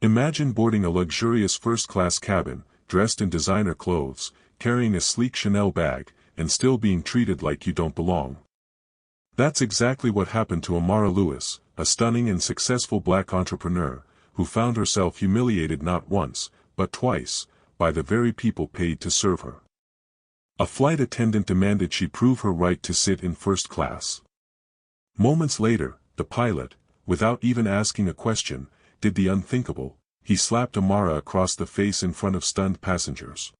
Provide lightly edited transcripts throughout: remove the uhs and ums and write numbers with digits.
Imagine boarding a luxurious first-class cabin, dressed in designer clothes, carrying a sleek Chanel bag, and still being treated like you don't belong. That's exactly what happened to Amara Lewis, a stunning and successful black entrepreneur, who found herself humiliated not once, but twice, by the very people paid to serve her. A flight attendant demanded she prove her right to sit in first class. Moments later, the pilot, without even asking a question, did the unthinkable. He slapped Amara across the face in front of stunned passengers.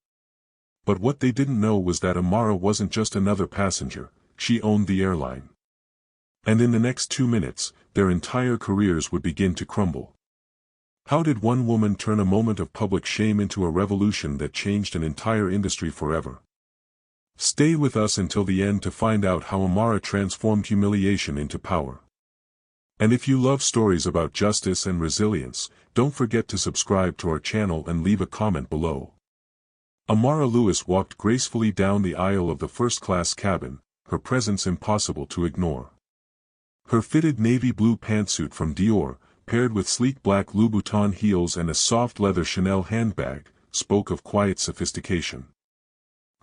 But what they didn't know was that Amara wasn't just another passenger, she owned the airline. And in the next 2 minutes, their entire careers would begin to crumble. How did one woman turn a moment of public shame into a revolution that changed an entire industry forever? Stay with us until the end to find out how Amara transformed humiliation into power. And if you love stories about justice and resilience, don't forget to subscribe to our channel and leave a comment below. Amara Lewis walked gracefully down the aisle of the first-class cabin, her presence impossible to ignore. Her fitted navy blue pantsuit from Dior, paired with sleek black Louboutin heels and a soft leather Chanel handbag, spoke of quiet sophistication.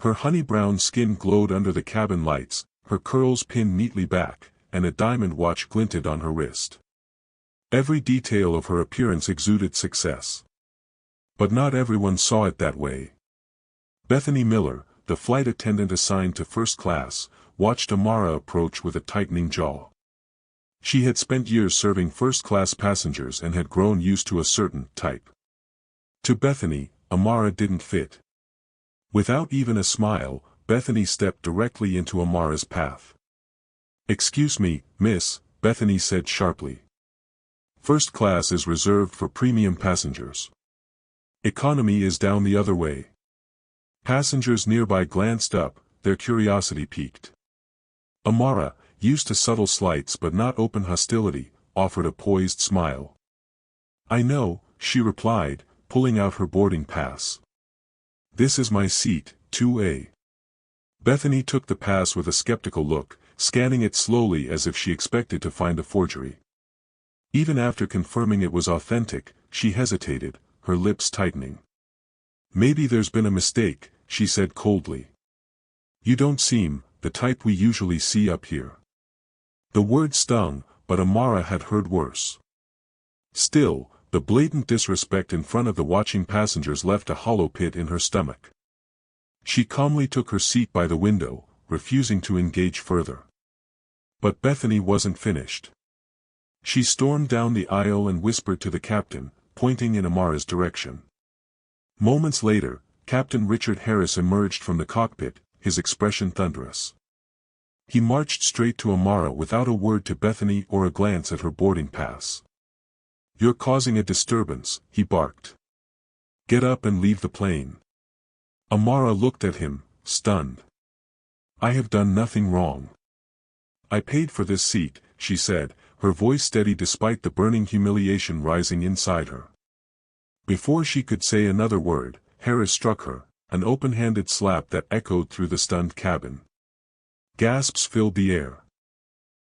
Her honey brown skin glowed under the cabin lights, her curls pinned neatly back, and a diamond watch glinted on her wrist. Every detail of her appearance exuded success. But not everyone saw it that way. Bethany Miller, the flight attendant assigned to first class, watched Amara approach with a tightening jaw. She had spent years serving first-class passengers and had grown used to a certain type. To Bethany, Amara didn't fit. Without even a smile, Bethany stepped directly into Amara's path. "Excuse me, miss," Bethany said sharply. "First class is reserved for premium passengers. Economy is down the other way." Passengers nearby glanced up, their curiosity piqued. Amara, used to subtle slights but not open hostility, offered a poised smile. "I know," she replied, pulling out her boarding pass. "This is my seat, 2A." Bethany took the pass with a skeptical look, scanning it slowly as if she expected to find a forgery. Even after confirming it was authentic, she hesitated, her lips tightening. "Maybe there's been a mistake," she said coldly. "You don't seem the type we usually see up here." The word stung, but Amara had heard worse. Still, the blatant disrespect in front of the watching passengers left a hollow pit in her stomach. She calmly took her seat by the window, refusing to engage further. But Bethany wasn't finished. She stormed down the aisle and whispered to the captain, pointing in Amara's direction. Moments later, Captain Richard Harris emerged from the cockpit, his expression thunderous. He marched straight to Amara without a word to Bethany or a glance at her boarding pass. "You're causing a disturbance," he barked. "Get up and leave the plane." Amara looked at him, stunned. "I have done nothing wrong. I paid for this seat," she said, her voice steady despite the burning humiliation rising inside her. Before she could say another word, Harris struck her, an open-handed slap that echoed through the stunned cabin. Gasps filled the air.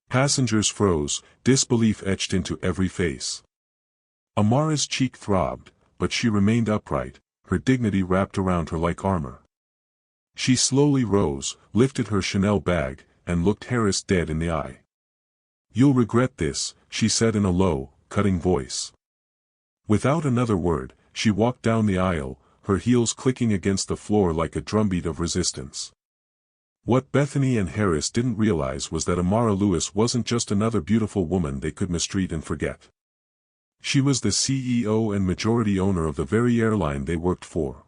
Passengers froze, disbelief etched into every face. Amara's cheek throbbed, but she remained upright, her dignity wrapped around her like armor. She slowly rose, lifted her Chanel bag, and looked Harris dead in the eye. "You'll regret this," she said in a low, cutting voice. Without another word, she walked down the aisle, her heels clicking against the floor like a drumbeat of resistance. What Bethany and Harris didn't realize was that Amara Lewis wasn't just another beautiful woman they could mistreat and forget. She was the CEO and majority owner of the very airline they worked for.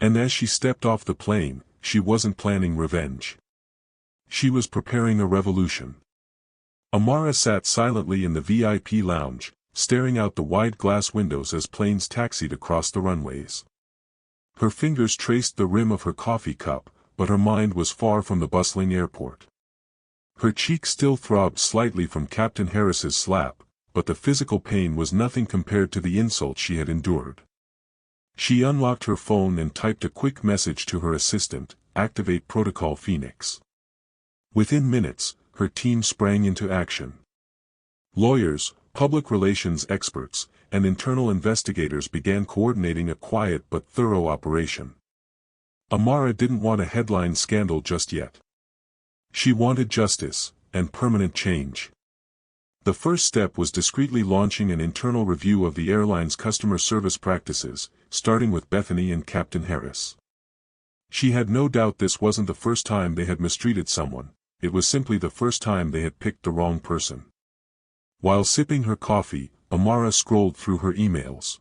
And as she stepped off the plane, she wasn't planning revenge. She was preparing a revolution. Amara sat silently in the VIP lounge, staring out the wide glass windows as planes taxied across the runways. Her fingers traced the rim of her coffee cup, but her mind was far from the bustling airport. Her cheek still throbbed slightly from Captain Harris's slap, but the physical pain was nothing compared to the insult she had endured. She unlocked her phone and typed a quick message to her assistant, "Activate Protocol Phoenix." Within minutes, her team sprang into action. Lawyers, public relations experts, and internal investigators began coordinating a quiet but thorough operation. Amara didn't want a headline scandal just yet. She wanted justice, and permanent change. The first step was discreetly launching an internal review of the airline's customer service practices, starting with Bethany and Captain Harris. She had no doubt this wasn't the first time they had mistreated someone, it was simply the first time they had picked the wrong person. While sipping her coffee, Amara scrolled through her emails.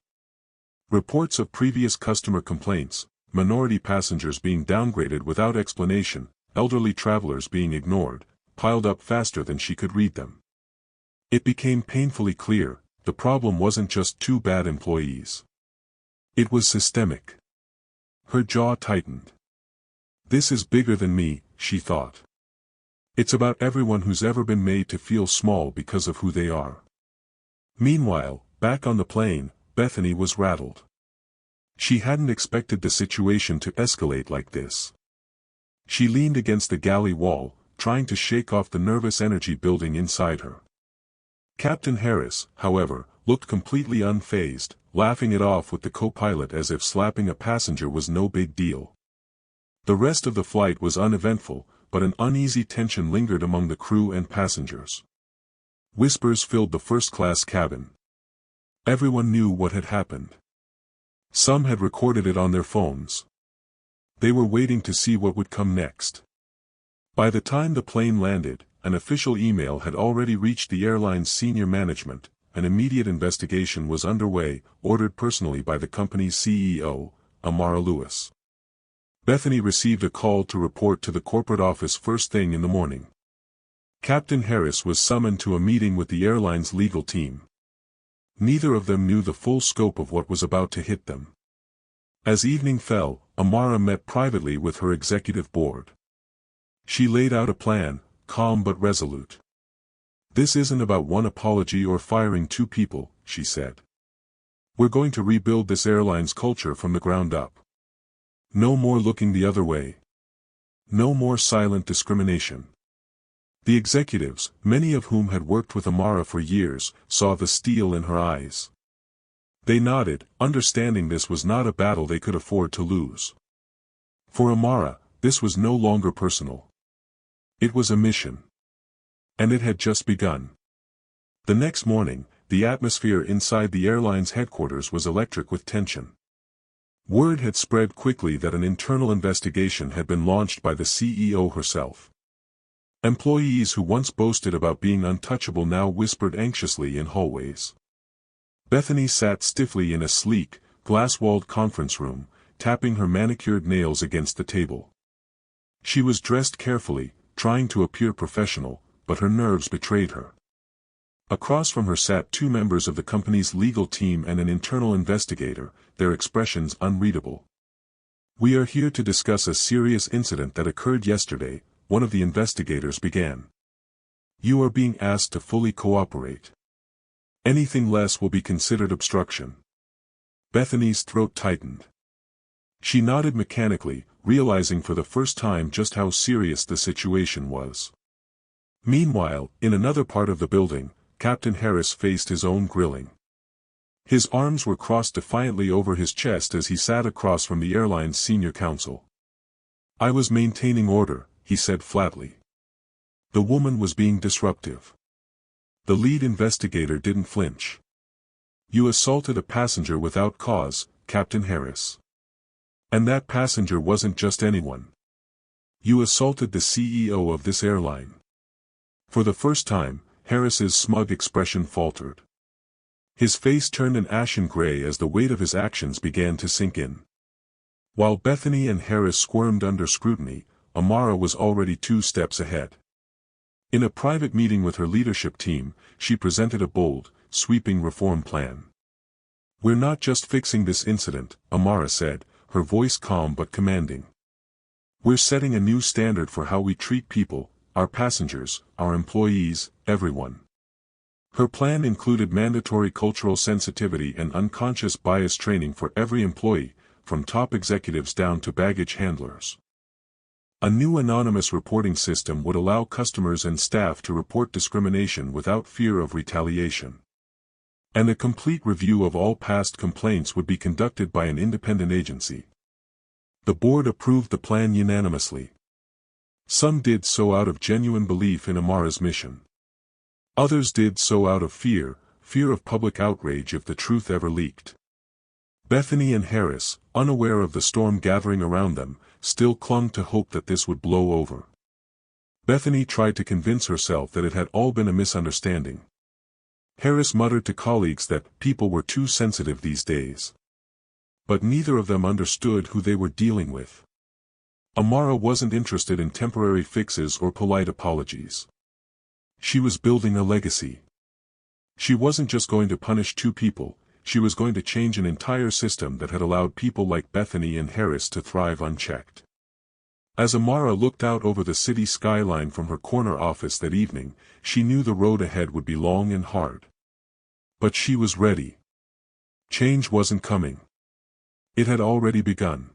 Reports of previous customer complaints, minority passengers being downgraded without explanation, elderly travelers being ignored, piled up faster than she could read them. It became painfully clear, the problem wasn't just two bad employees. It was systemic. Her jaw tightened. This is bigger than me, she thought. It's about everyone who's ever been made to feel small because of who they are. Meanwhile, back on the plane, Bethany was rattled. She hadn't expected the situation to escalate like this. She leaned against the galley wall, trying to shake off the nervous energy building inside her. Captain Harris, however, looked completely unfazed, laughing it off with the co-pilot as if slapping a passenger was no big deal. The rest of the flight was uneventful, but an uneasy tension lingered among the crew and passengers. Whispers filled the first-class cabin. Everyone knew what had happened. Some had recorded it on their phones. They were waiting to see what would come next. By the time the plane landed, an official email had already reached the airline's senior management. An immediate investigation was underway, ordered personally by the company's CEO, Amara Lewis. Bethany received a call to report to the corporate office first thing in the morning. Captain Harris was summoned to a meeting with the airline's legal team. Neither of them knew the full scope of what was about to hit them. As evening fell, Amara met privately with her executive board. She laid out a plan, calm but resolute. This isn't about one apology or firing two people, she said. We're going to rebuild this airline's culture from the ground up. No more looking the other way. No more silent discrimination. The executives, many of whom had worked with Amara for years, saw the steel in her eyes. They nodded, understanding this was not a battle they could afford to lose. For Amara, this was no longer personal. It was a mission. And it had just begun. The next morning, the atmosphere inside the airline's headquarters was electric with tension. Word had spread quickly that an internal investigation had been launched by the CEO herself. Employees who once boasted about being untouchable now whispered anxiously in hallways. Bethany sat stiffly in a sleek, glass-walled conference room, tapping her manicured nails against the table. She was dressed carefully, trying to appear professional, but her nerves betrayed her. Across from her sat two members of the company's legal team and an internal investigator, their expressions unreadable. "We are here to discuss a serious incident that occurred yesterday," one of the investigators began. "You are being asked to fully cooperate. Anything less will be considered obstruction." Bethany's throat tightened. She nodded mechanically, realizing for the first time just how serious the situation was. Meanwhile, in another part of the building, Captain Harris faced his own grilling. His arms were crossed defiantly over his chest as he sat across from the airline's senior counsel. "I was maintaining order," he said flatly. The woman was being disruptive. The lead investigator didn't flinch. "You assaulted a passenger without cause, Captain Harris. And that passenger wasn't just anyone. You assaulted the CEO of this airline." For the first time, Harris's smug expression faltered. His face turned an ashen gray as the weight of his actions began to sink in. While Bethany and Harris squirmed under scrutiny, Amara was already 2 steps ahead. In a private meeting with her leadership team, she presented a bold, sweeping reform plan. "We're not just fixing this incident," Amara said, her voice calm but commanding. "We're setting a new standard for how we treat people, our passengers, our employees, everyone." Her plan included mandatory cultural sensitivity and unconscious bias training for every employee, from top executives down to baggage handlers. A new anonymous reporting system would allow customers and staff to report discrimination without fear of retaliation. And a complete review of all past complaints would be conducted by an independent agency. The board approved the plan unanimously. Some did so out of genuine belief in Amara's mission. Others did so out of fear of public outrage if the truth ever leaked. Bethany and Harris, unaware of the storm gathering around them, still clung to hope that this would blow over. Bethany tried to convince herself that it had all been a misunderstanding. Harris muttered to colleagues that people were too sensitive these days. But neither of them understood who they were dealing with. Amara wasn't interested in temporary fixes or polite apologies. She was building a legacy. She wasn't just going to punish two people, she was going to change an entire system that had allowed people like Bethany and Harris to thrive unchecked. As Amara looked out over the city skyline from her corner office that evening, she knew the road ahead would be long and hard. But she was ready. Change wasn't coming. It had already begun.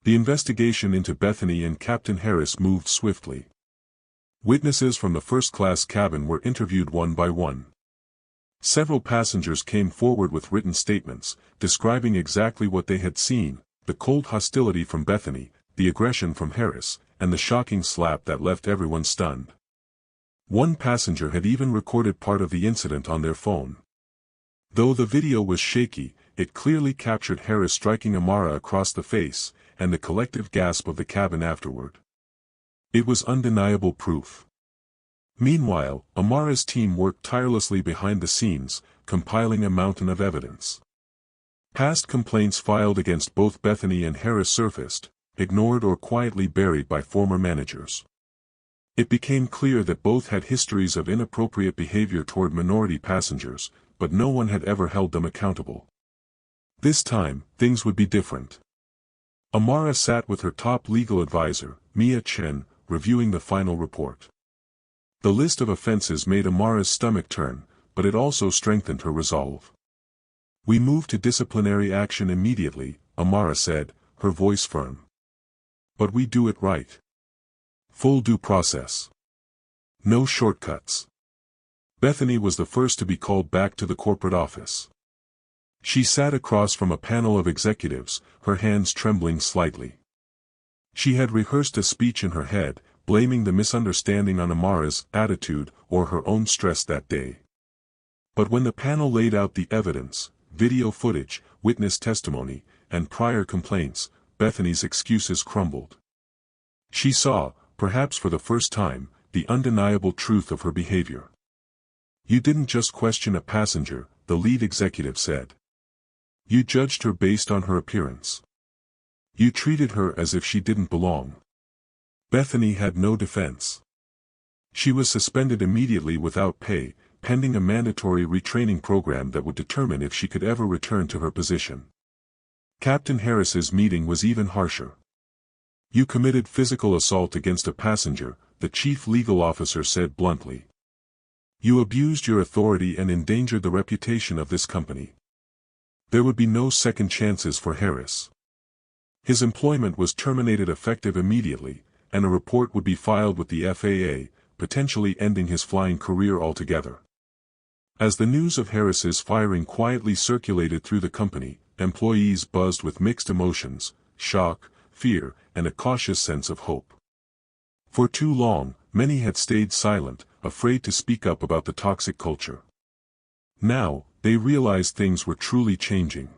The investigation into Bethany and Captain Harris moved swiftly. Witnesses from the first-class cabin were interviewed one by one. Several passengers came forward with written statements, describing exactly what they had seen: the cold hostility from Bethany, the aggression from Harris, and the shocking slap that left everyone stunned. One passenger had even recorded part of the incident on their phone. Though the video was shaky, it clearly captured Harris striking Amara across the face, and the collective gasp of the cabin afterward. It was undeniable proof. Meanwhile, Amara's team worked tirelessly behind the scenes, compiling a mountain of evidence. Past complaints filed against both Bethany and Harris surfaced, ignored or quietly buried by former managers. It became clear that both had histories of inappropriate behavior toward minority passengers, but no one had ever held them accountable. This time, things would be different. Amara sat with her top legal advisor, Mia Chen, reviewing the final report. The list of offenses made Amara's stomach turn, but it also strengthened her resolve. "We move to disciplinary action immediately," Amara said, her voice firm. "But we do it right. Full due process. No shortcuts." Bethany was the first to be called back to the corporate office. She sat across from a panel of executives, her hands trembling slightly. She had rehearsed a speech in her head, blaming the misunderstanding on Amara's attitude or her own stress that day. But when the panel laid out the evidence, video footage, witness testimony, and prior complaints, Bethany's excuses crumbled. She saw, perhaps for the first time, the undeniable truth of her behavior. "You didn't just question a passenger," the lead executive said. "You judged her based on her appearance. You treated her as if she didn't belong." Bethany had no defense. She was suspended immediately without pay, pending a mandatory retraining program that would determine if she could ever return to her position. Captain Harris's meeting was even harsher. "You committed physical assault against a passenger," the chief legal officer said bluntly. "You abused your authority and endangered the reputation of this company." There would be no second chances for Harris. His employment was terminated effective immediately, and a report would be filed with the FAA, potentially ending his flying career altogether. As the news of Harris's firing quietly circulated through the company, employees buzzed with mixed emotions: shock, fear, and a cautious sense of hope. For too long, many had stayed silent, afraid to speak up about the toxic culture. Now, they realized things were truly changing.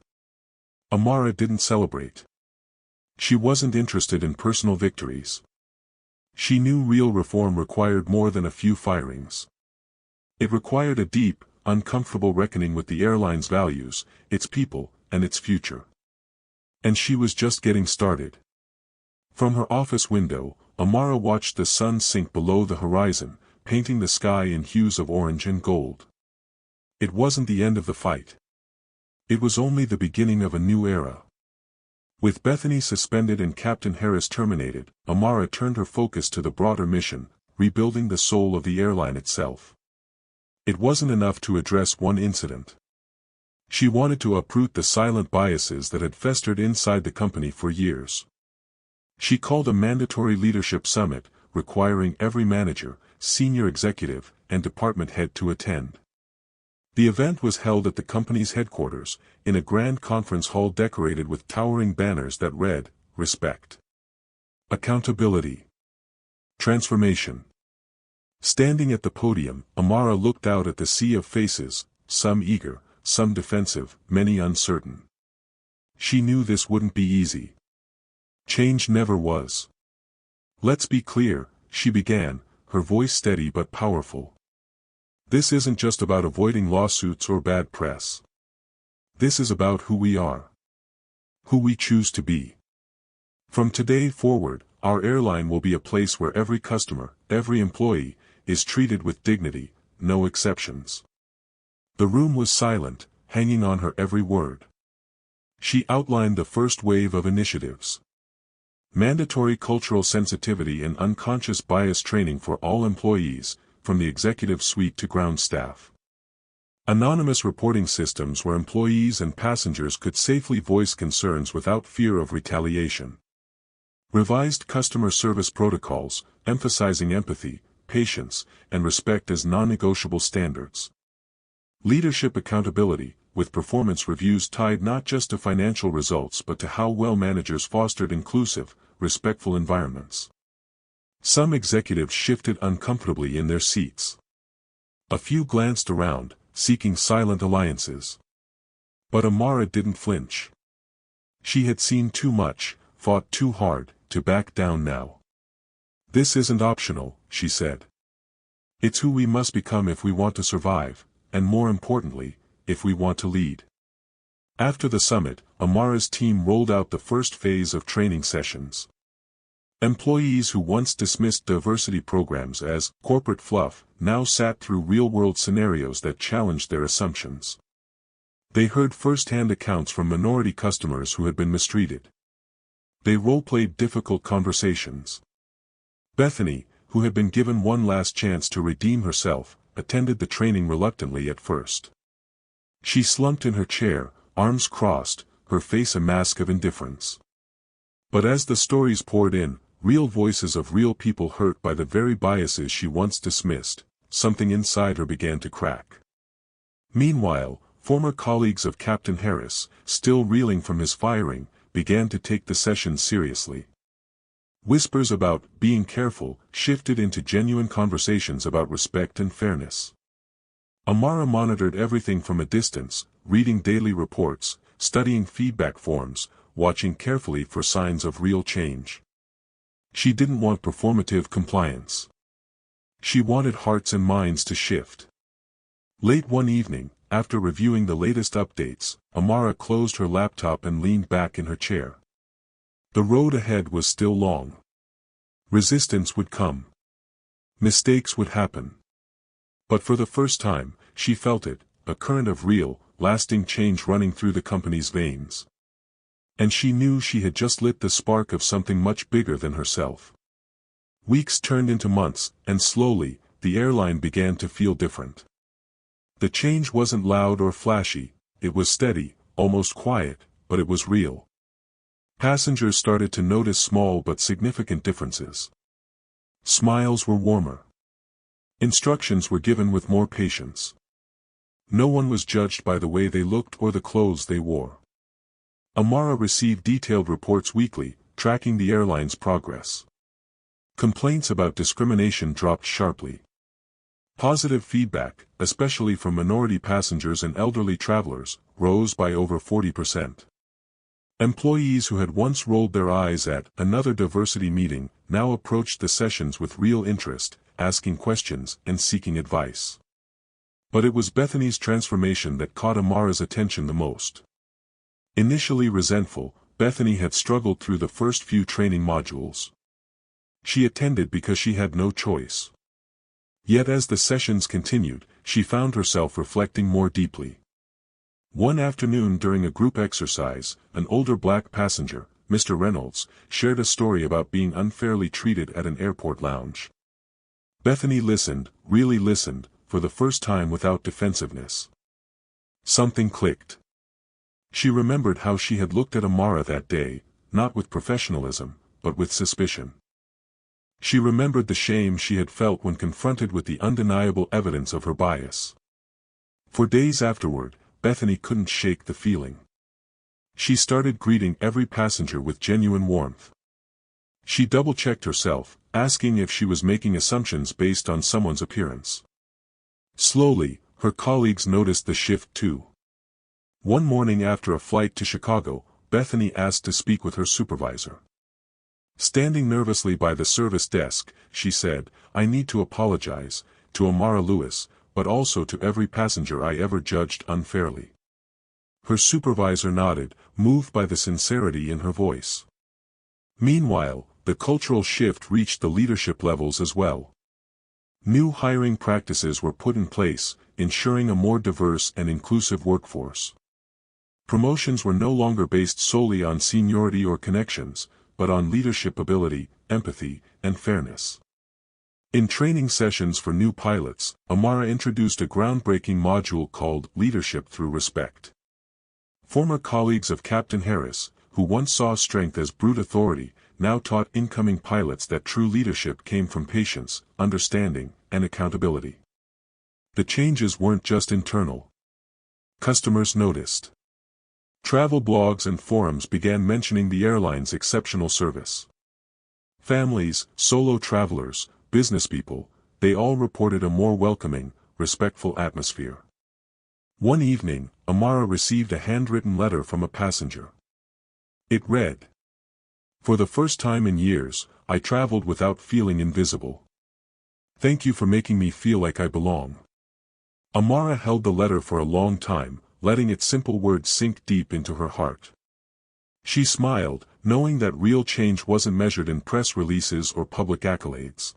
Amara didn't celebrate. She wasn't interested in personal victories. She knew real reform required more than a few firings. It required a deep, uncomfortable reckoning with the airline's values, its people, and its future. And she was just getting started. From her office window, Amara watched the sun sink below the horizon, painting the sky in hues of orange and gold. It wasn't the end of the fight. It was only the beginning of a new era. With Bethany suspended and Captain Harris terminated, Amara turned her focus to the broader mission, rebuilding the soul of the airline itself. It wasn't enough to address one incident. She wanted to uproot the silent biases that had festered inside the company for years. She called a mandatory leadership summit, requiring every manager, senior executive, and department head to attend. The event was held at the company's headquarters, in a grand conference hall decorated with towering banners that read, "Respect, Accountability, Transformation." Standing at the podium, Amara looked out at the sea of faces, some eager, some defensive, many uncertain. She knew this wouldn't be easy. Change never was. "Let's be clear," she began, her voice steady but powerful. "This isn't just about avoiding lawsuits or bad press. This is about who we are. Who we choose to be. From today forward, our airline will be a place where every customer, every employee, is treated with dignity, no exceptions." The room was silent, hanging on her every word. She outlined the first wave of initiatives. Mandatory cultural sensitivity and unconscious bias training for all employees, from the executive suite to ground staff. Anonymous reporting systems where employees and passengers could safely voice concerns without fear of retaliation. Revised customer service protocols, emphasizing empathy, patience, and respect as non-negotiable standards. Leadership accountability, with performance reviews tied not just to financial results but to how well managers fostered inclusive, respectful environments. Some executives shifted uncomfortably in their seats. A few glanced around, seeking silent alliances. But Amara didn't flinch. She had seen too much, fought too hard, to back down now. "This isn't optional," she said. "It's who we must become if we want to survive, and more importantly, if we want to lead." After the summit, Amara's team rolled out the first phase of training sessions. Employees who once dismissed diversity programs as corporate fluff now sat through real-world scenarios that challenged their assumptions. They heard first-hand accounts from minority customers who had been mistreated. They role-played difficult conversations. Bethany, who had been given one last chance to redeem herself, attended the training reluctantly at first. She slumped in her chair, arms crossed, her face a mask of indifference. But as the stories poured in, real voices of real people hurt by the very biases she once dismissed, something inside her began to crack. Meanwhile, former colleagues of Captain Harris, still reeling from his firing, began to take the session seriously. Whispers about being careful shifted into genuine conversations about respect and fairness. Amara monitored everything from a distance, reading daily reports, studying feedback forms, watching carefully for signs of real change. She didn't want performative compliance. She wanted hearts and minds to shift. Late one evening, after reviewing the latest updates, Amara closed her laptop and leaned back in her chair. The road ahead was still long. Resistance would come. Mistakes would happen. But for the first time, she felt it, a current of real, lasting change running through the company's veins. And she knew she had just lit the spark of something much bigger than herself. Weeks turned into months, and slowly, the airline began to feel different. The change wasn't loud or flashy, it was steady, almost quiet, but it was real. Passengers started to notice small but significant differences. Smiles were warmer. Instructions were given with more patience. No one was judged by the way they looked or the clothes they wore. Amara received detailed reports weekly, tracking the airline's progress. Complaints about discrimination dropped sharply. Positive feedback, especially from minority passengers and elderly travelers, rose by over 40%. Employees who had once rolled their eyes at another diversity meeting now approached the sessions with real interest, asking questions and seeking advice. But it was Bethany's transformation that caught Amara's attention the most. Initially resentful, Bethany had struggled through the first few training modules. She attended because she had no choice. Yet as the sessions continued, she found herself reflecting more deeply. One afternoon during a group exercise, an older black passenger, Mr. Reynolds, shared a story about being unfairly treated at an airport lounge. Bethany listened, really listened, for the first time without defensiveness. Something clicked. She remembered how she had looked at Amara that day, not with professionalism, but with suspicion. She remembered the shame she had felt when confronted with the undeniable evidence of her bias. For days afterward, Bethany couldn't shake the feeling. She started greeting every passenger with genuine warmth. She double-checked herself, asking if she was making assumptions based on someone's appearance. Slowly, her colleagues noticed the shift too. One morning after a flight to Chicago, Bethany asked to speak with her supervisor. Standing nervously by the service desk, she said, "I need to apologize, to Amara Lewis, but also to every passenger I ever judged unfairly." Her supervisor nodded, moved by the sincerity in her voice. Meanwhile, the cultural shift reached the leadership levels as well. New hiring practices were put in place, ensuring a more diverse and inclusive workforce. Promotions were no longer based solely on seniority or connections, but on leadership ability, empathy, and fairness. In training sessions for new pilots, Amara introduced a groundbreaking module called Leadership Through Respect. Former colleagues of Captain Harris, who once saw strength as brute authority, now taught incoming pilots that true leadership came from patience, understanding, and accountability. The changes weren't just internal. Customers noticed. Travel blogs and forums began mentioning the airline's exceptional service. Families, solo travelers, businesspeople, they all reported a more welcoming, respectful atmosphere. One evening, Amara received a handwritten letter from a passenger. It read, "For the first time in years, I traveled without feeling invisible. Thank you for making me feel like I belong." Amara held the letter for a long time, letting its simple words sink deep into her heart. She smiled, knowing that real change wasn't measured in press releases or public accolades.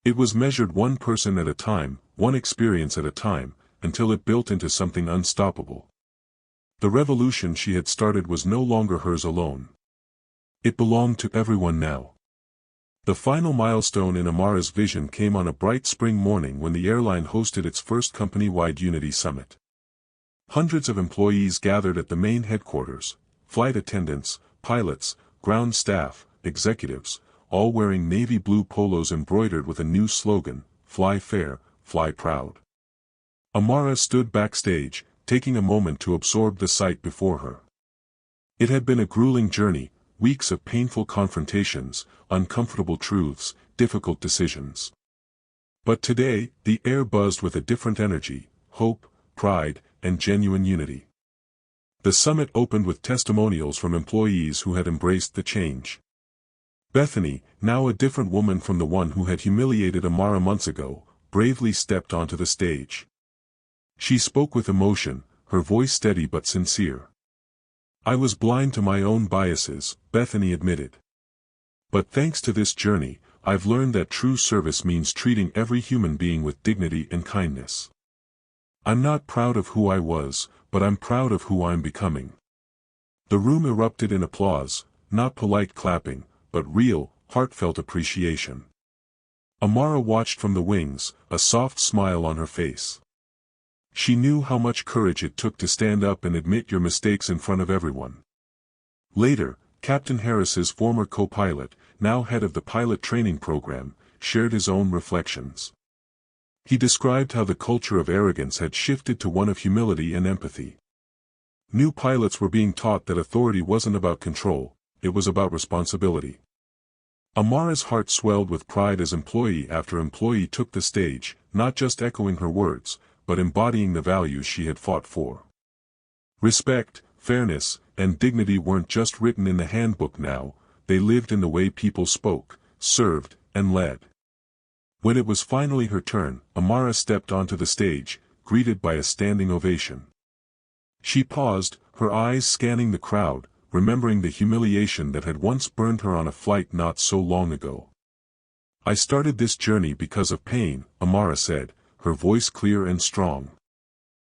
It was measured one person at a time, one experience at a time, until it built into something unstoppable. The revolution she had started was no longer hers alone. It belonged to everyone now. The final milestone in Amara's vision came on a bright spring morning when the airline hosted its first company-wide Unity Summit. Hundreds of employees gathered at the main headquarters, flight attendants, pilots, ground staff, executives, all wearing navy blue polos embroidered with a new slogan, "Fly Fair, Fly Proud." Amara stood backstage, taking a moment to absorb the sight before her. It had been a grueling journey, weeks of painful confrontations, uncomfortable truths, difficult decisions. But today, the air buzzed with a different energy, hope, pride, and genuine unity. The summit opened with testimonials from employees who had embraced the change. Bethany, now a different woman from the one who had humiliated Amara months ago, bravely stepped onto the stage. She spoke with emotion, her voice steady but sincere. "I was blind to my own biases," Bethany admitted. "But thanks to this journey, I've learned that true service means treating every human being with dignity and kindness. I'm not proud of who I was, but I'm proud of who I'm becoming." The room erupted in applause, not polite clapping, but real, heartfelt appreciation. Amara watched from the wings, a soft smile on her face. She knew how much courage it took to stand up and admit your mistakes in front of everyone. Later, Captain Harris's former co-pilot, now head of the pilot training program, shared his own reflections. He described how the culture of arrogance had shifted to one of humility and empathy. New pilots were being taught that authority wasn't about control, it was about responsibility. Amara's heart swelled with pride as employee after employee took the stage, not just echoing her words, but embodying the values she had fought for. Respect, fairness, and dignity weren't just written in the handbook now, they lived in the way people spoke, served, and led. When it was finally her turn, Amara stepped onto the stage, greeted by a standing ovation. She paused, her eyes scanning the crowd, remembering the humiliation that had once burned her on a flight not so long ago. "I started this journey because of pain," Amara said, her voice clear and strong.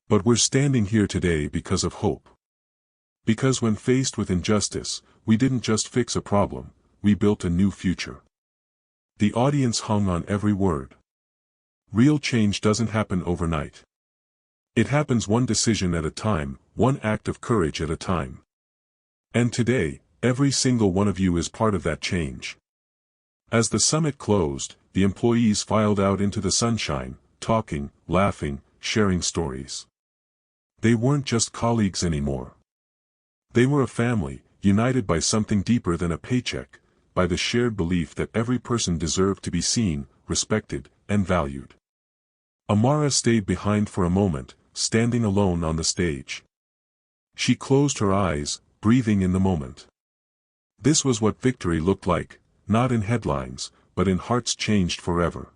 "But we're standing here today because of hope. Because when faced with injustice, we didn't just fix a problem, we built a new future." The audience hung on every word. Real change doesn't happen overnight. It happens one decision at a time, one act of courage at a time. And today, every single one of you is part of that change. As the summit closed, the employees filed out into the sunshine, talking, laughing, sharing stories. They weren't just colleagues anymore. They were a family, united by something deeper than a paycheck, by the shared belief that every person deserved to be seen, respected, and valued. Amara stayed behind for a moment, standing alone on the stage. She closed her eyes, breathing in the moment. This was what victory looked like, not in headlines, but in hearts changed forever.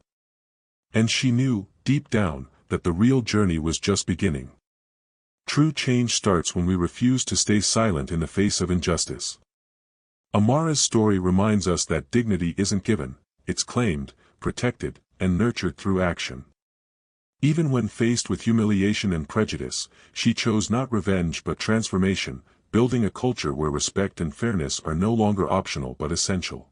And she knew, deep down, that the real journey was just beginning. True change starts when we refuse to stay silent in the face of injustice. Amara's story reminds us that dignity isn't given, it's claimed, protected, and nurtured through action. Even when faced with humiliation and prejudice, she chose not revenge but transformation, building a culture where respect and fairness are no longer optional but essential.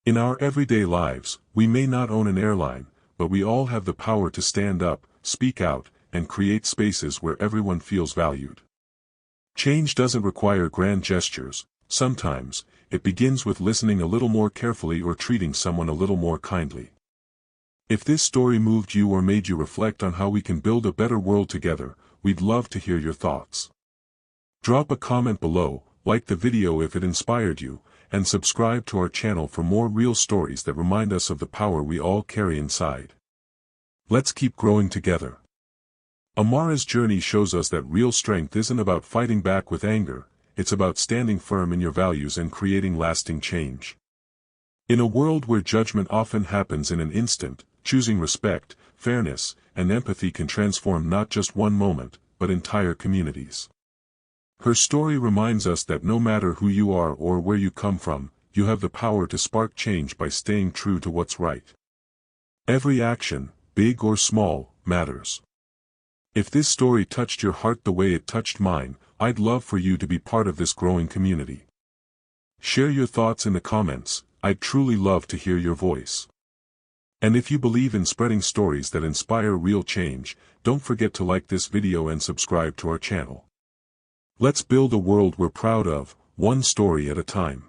In our everyday lives, we may not own an airline, but we all have the power to stand up, speak out, and create spaces where everyone feels valued. Change doesn't require grand gestures. Sometimes, it begins with listening a little more carefully or treating someone a little more kindly. If this story moved you or made you reflect on how we can build a better world together, we'd love to hear your thoughts. Drop a comment below, like the video if it inspired you, and subscribe to our channel for more real stories that remind us of the power we all carry inside. Let's keep growing together. Amara's journey shows us that real strength isn't about fighting back with anger, it's about standing firm in your values and creating lasting change. In a world where judgment often happens in an instant, choosing respect, fairness, and empathy can transform not just one moment, but entire communities. Her story reminds us that no matter who you are or where you come from, you have the power to spark change by staying true to what's right. Every action, big or small, matters. If this story touched your heart the way it touched mine, I'd love for you to be part of this growing community. Share your thoughts in the comments, I'd truly love to hear your voice. And if you believe in spreading stories that inspire real change, don't forget to like this video and subscribe to our channel. Let's build a world we're proud of, one story at a time.